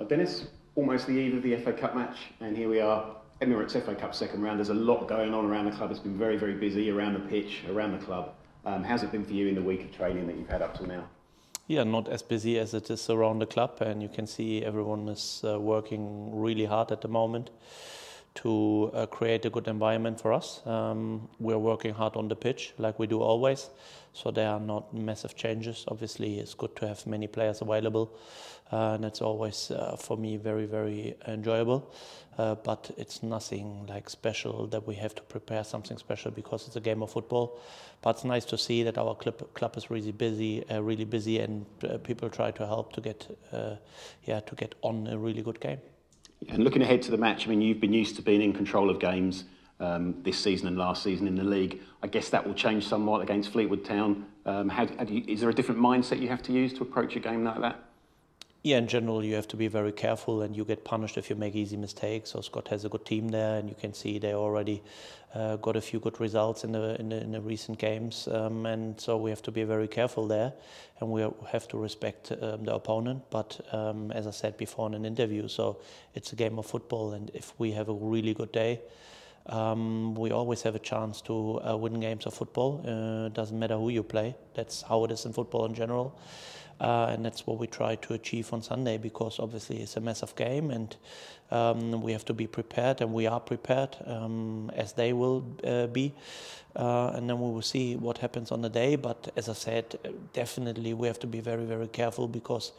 Well, Dennis, almost the eve of the FA Cup match, and here we are, Emirates FA Cup second round. There's a lot going on around the club. It's been very, very busy around the pitch, around the club. How's it been for you in the week of training that you've had up till now? Yeah, not as busy as it is around the club, and you can see everyone is working really hard at the moment to create a good environment for us. We're working hard on the pitch, like we do always, so there are not massive changes. Obviously, it's good to have many players available, and it's always, for me, very, very enjoyable. But it's nothing like special that we have to prepare something special because it's a game of football. But it's nice to see that our club is really busy, and people try to help to get on a really good game. And looking ahead to the match, I mean, you've been used to being in control of games this season and last season in the league. I guess that will change somewhat against Fleetwood Town. Is there a different mindset you have to use to approach a game like that? Yeah, in general, you have to be very careful, and you get punished if you make easy mistakes. So Scott has a good team there, and you can see they already got a few good results in the recent games, and so we have to be very careful there, and we have to respect the opponent. But as I said before in an interview, so it's a game of football, and if we have a really good day, we always have a chance to win games of football. It doesn't matter who you play. That's how it is in football in general. And that's what we try to achieve on Sunday, because obviously it's a massive game, and we have to be prepared, and we are prepared, as they will be. And then we will see what happens on the day. But as I said, definitely we have to be very, very careful, because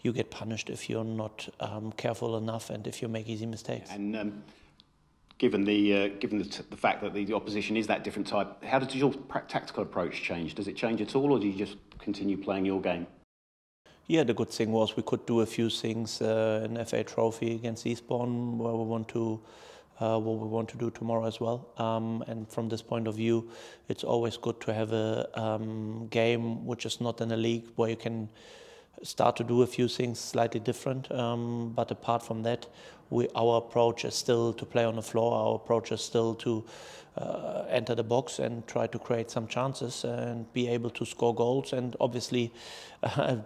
you get punished if you're not careful enough and if you make easy mistakes. And given the fact that the opposition is that different type, how does your tactical approach change? Does it change at all, or do you just continue playing your game? Yeah, the good thing was we could do a few things in FA Trophy against Eastbourne, where we want to what we want to do tomorrow as well. And from this point of view, it's always good to have a game which is not in a league, where you can start to do a few things slightly different. But apart from that, our approach is still to play on the floor. Our approach is still to enter the box and try to create some chances and be able to score goals, and obviously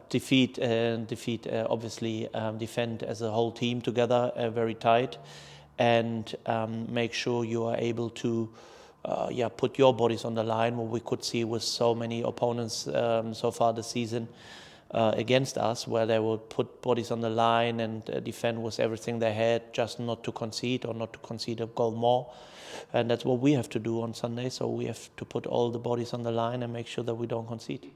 defend as a whole team together, very tight, and make sure you are able to put your bodies on the line, what we could see with so many opponents so far this season against us, where they will put bodies on the line and defend with everything they had, just not to concede, or not to concede a goal more. And that's what we have to do on Sunday. So we have to put all the bodies on the line and make sure that we don't concede.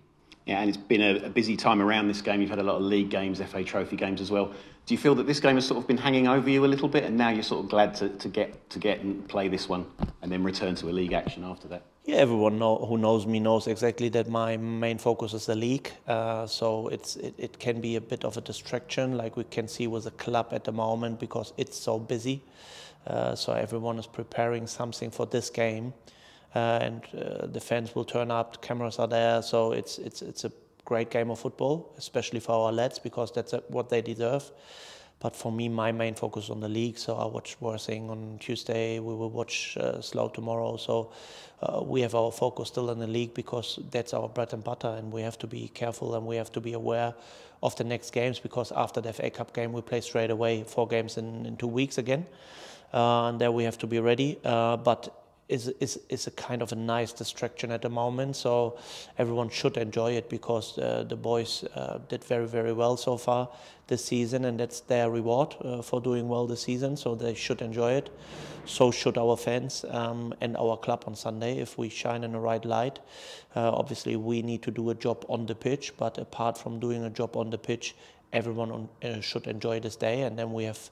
Yeah, and it's been a busy time around this game. You've had a lot of league games, FA Trophy games as well. Do you feel that this game has sort of been hanging over you a little bit, and now you're sort of glad to get and play this one, and then return to a league action after that? Yeah, everyone who knows me knows exactly that my main focus is the league. So it can be a bit of a distraction, like we can see with the club at the moment, because it's so busy. So everyone is preparing something for this game, and the fans will turn up. The cameras are there, so it's a great game of football, especially for our lads, because that's what they deserve. But for me, my main focus is on the league. So I watch Worthing on Tuesday. We will watch Slough tomorrow. So we have our focus still on the league, because that's our bread and butter, and we have to be careful, and we have to be aware of the next games, because after the FA Cup game we play straight away 4 games in 2 weeks again, and there we have to be ready. But is a kind of a nice distraction at the moment, so everyone should enjoy it, because the boys did very, very well so far this season, and that's their reward for doing well this season, so they should enjoy it. So should our fans and our club on Sunday, if we shine in the right light. Obviously we need to do a job on the pitch, but apart from doing a job on the pitch, everyone should enjoy this day. And then we have,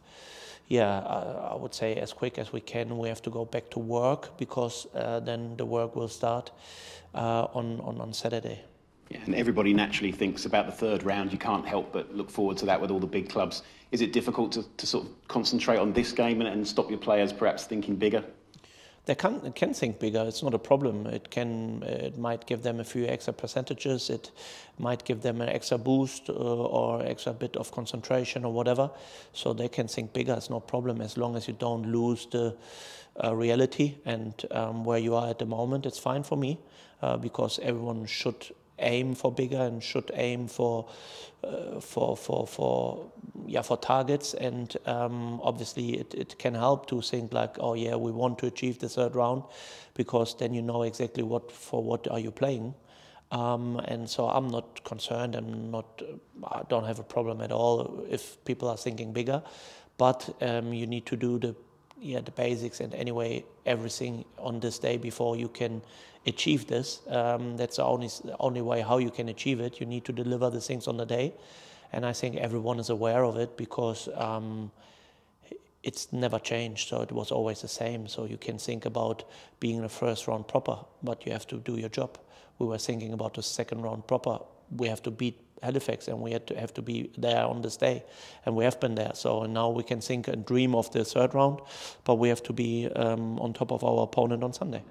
I would say, as quick as we can, we have to go back to work, because then the work will start on Saturday. Yeah, and everybody naturally thinks about the third round. You can't help but look forward to that with all the big clubs. Is it difficult to sort of concentrate on this game and stop your players perhaps thinking bigger? They can think bigger. It's not a problem. It might give them a few extra percentages. It might give them an extra boost or extra bit of concentration or whatever. So they can think bigger. It's no problem, as long as you don't lose the reality and where you are at the moment. It's fine for me, because everyone should aim for bigger and should aim for targets. And obviously it can help to think like, oh yeah, we want to achieve the third round, because then you know exactly what are you playing. And so I'm not concerned. I don't have a problem at all if people are thinking bigger, but you need to do the basics, and anyway everything on this day before you can achieve this. That's the only way how you can achieve it. You need to deliver the things on the day, and I think everyone is aware of it, because it's never changed, so it was always the same. So you can think about being in the first round proper, but you have to do your job. We were thinking about the second round proper. We have to beat Halifax, and we have to be there on this day, and we have been there. So now we can think and dream of the third round, but we have to be on top of our opponent on Sunday.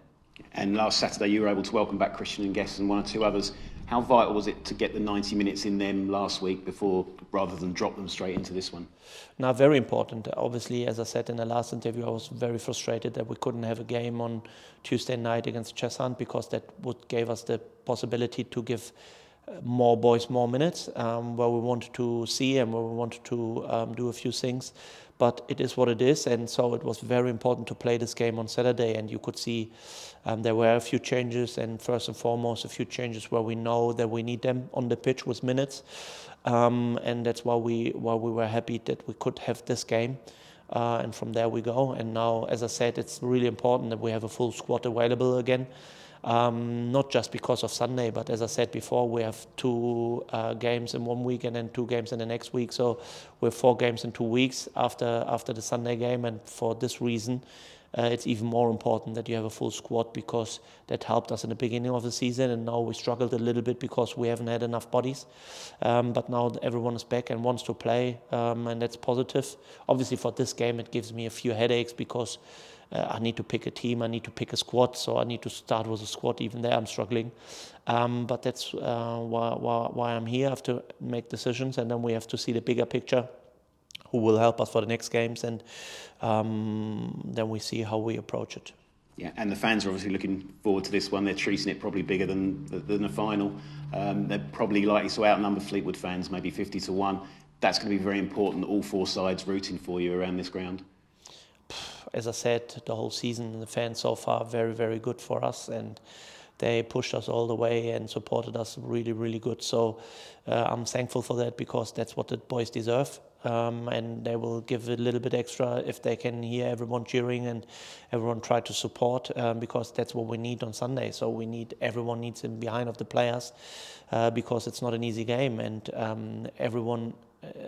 And last Saturday you were able to welcome back Christian and Guest and one or two others. How vital was it to get the 90 minutes in them last week rather than drop them straight into this one? Now, very important. Obviously, as I said in the last interview, I was very frustrated that we couldn't have a game on Tuesday night against Cheshunt, because that gave us the possibility to give more boys more minutes, where we wanted to see and where we wanted to do a few things. But it is what it is, and so it was very important to play this game on Saturday. And you could see there were a few changes, and first and foremost a few changes where we know that we need them on the pitch with minutes, and that's why we were happy that we could have this game. And from there we go. And now, as I said, it's really important that we have a full squad available again. Not just because of Sunday, but as I said before, we have 2 games in 1 week and then 2 games in the next week. So we have 4 games in 2 weeks after the Sunday game. And for this reason, it's even more important that you have a full squad, because that helped us in the beginning of the season. And now we struggled a little bit because we haven't had enough bodies. But now everyone is back and wants to play, and that's positive. Obviously for this game, it gives me a few headaches, because I need to pick a team, I need to pick a squad, so I need to start with a squad. Even there I'm struggling. But that's why I'm here. I have to make decisions, and then we have to see the bigger picture, who will help us for the next games, and then we see how we approach it. Yeah, and the fans are obviously looking forward to this one. They're treating it probably bigger than a final. They're probably likely to outnumber Fleetwood fans, maybe 50-1. That's going to be very important, all 4 sides rooting for you around this ground. As I said, the whole season, the fans so far very, very good for us, and they pushed us all the way and supported us really, really good. So I'm thankful for that, because that's what the boys deserve. And they will give a little bit extra if they can hear everyone cheering and everyone try to support, because that's what we need on Sunday. So everyone needs in behind of the players, because it's not an easy game, and everyone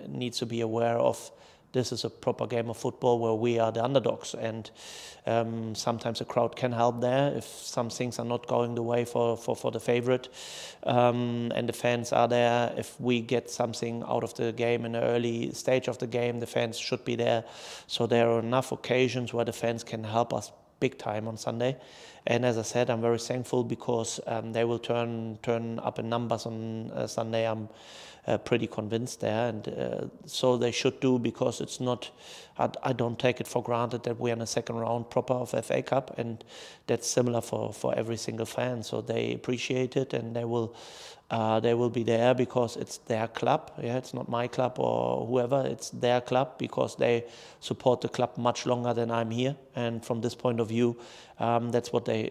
needs to be aware of this is a proper game of football where we are the underdogs, and sometimes a crowd can help there if some things are not going the way for the favorite, and the fans are there. If we get something out of the game in the early stage of the game, the fans should be there. So there are enough occasions where the fans can help us big time on Sunday. And as I said, I'm very thankful, because they will turn up in numbers on Sunday. I'm pretty convinced there, and so they should do, because it's not. I don't take it for granted that we're in a second round proper of FA Cup, and that's similar for every single fan. So they appreciate it, and they will be there because it's their club. Yeah, it's not my club or whoever. It's their club, because they support the club much longer than I'm here. And from this point of view, that's what they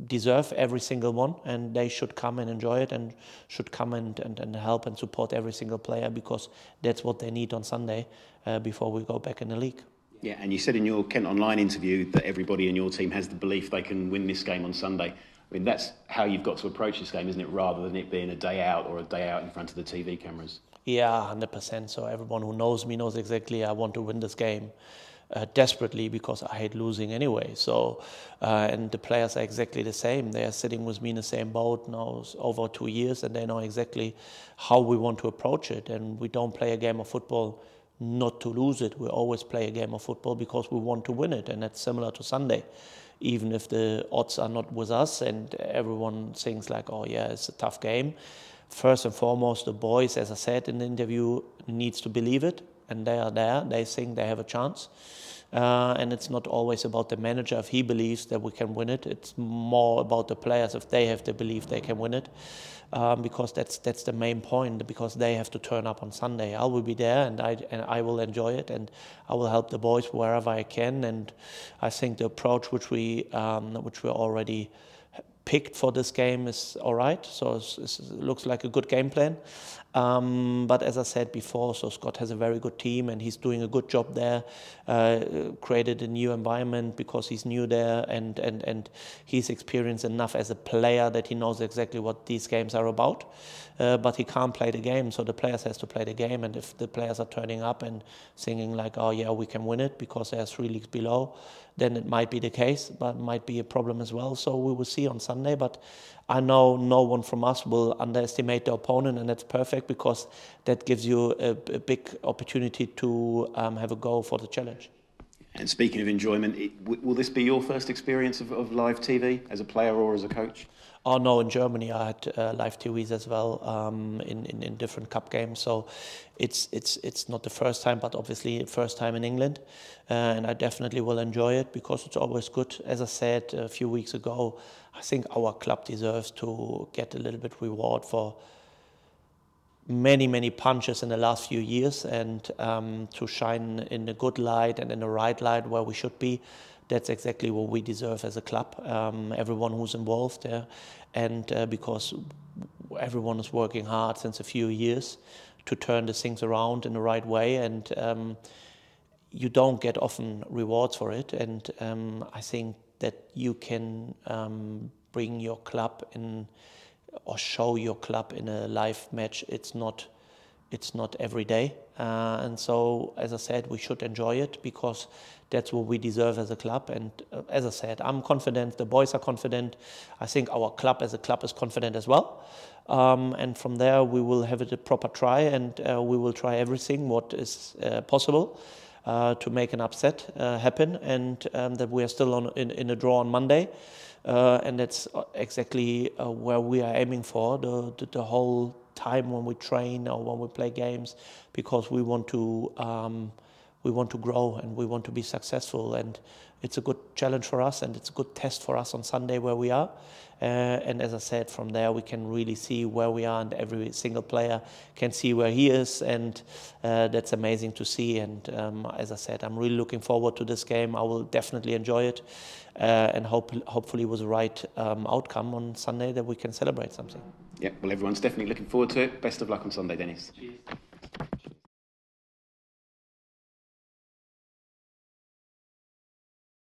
deserve, every single one. And they should come and enjoy it, and should come and help and support every single player, because that's what they need on Sunday before we go back in the league. Yeah, and you said in your Kent Online interview that everybody in your team has the belief they can win this game on Sunday. I mean, that's how you've got to approach this game, isn't it? Rather than it being a day out or a day out in front of the TV cameras. Yeah, 100%. So everyone who knows me knows exactly I want to win this game desperately, because I hate losing anyway. So, and the players are exactly the same. They are sitting with me in the same boat now over 2 years, and they know exactly how we want to approach it. And we don't play a game of football not to lose it. We always play a game of football because we want to win it, and that's similar to Sunday. Even if the odds are not with us and everyone thinks like, oh yeah, it's a tough game. First and foremost, the boys, as I said in the interview, needs to believe it, and they are there. They think they have a chance. and it's not always about the manager if he believes that we can win it. It's more about the players if they have the belief they can win it, because that's the main point. Because they have to turn up on Sunday. I will be there, and I will enjoy it, and I will help the boys wherever I can. And I think the approach which we already picked for this game is all right. So it looks like a good game plan. But as I said before, so Scott has a very good team, and he's doing a good job there. Created a new environment because he's new there, and he's experienced enough as a player that he knows exactly what these games are about. But he can't play the game, so the players has to play the game. And if the players are turning up and singing like, "Oh yeah, we can win it," because they're 3 leagues below, then it might be the case, but it might be a problem as well. So we will see on Sunday. But I know no one from us will underestimate the opponent, and that's perfect because that gives you a big opportunity to have a go for the challenge. And speaking of enjoyment, will this be your first experience of live TV as a player or as a coach? Oh no, in Germany I had live TVs as well in different cup games. So it's not the first time, but obviously first time in England, and I definitely will enjoy it because it's always good. As I said a few weeks ago, I think our club deserves to get a little bit reward for many punches in the last few years, and to shine in a good light and in the right light where we should be. That's exactly what we deserve as a club, everyone who's involved there, and because everyone is working hard since a few years to turn the things around in the right way, and you don't get often rewards for it. And I think that you can bring your club in or show your club in a live match. It's not every day, and so as I said, we should enjoy it because that's what we deserve as a club. And as I said, I'm confident, the boys are confident. I think our club as a club is confident as well, and from there we will have it a proper try, and we will try everything what is possible to make an upset happen, and that we are still in a draw on Monday. And that's exactly where we are aiming for the whole time when we train or when we play games, because we want to grow and we want to be successful, and it's a good challenge for us, and it's a good test for us on Sunday where we are. And as I said, from there we can really see where we are, and every single player can see where he is, and that's amazing to see. And as I said, I'm really looking forward to this game. I will definitely enjoy it, and hopefully with the right outcome on Sunday that we can celebrate something. Yeah, well, everyone's definitely looking forward to it. Best of luck on Sunday, Dennis. Cheers.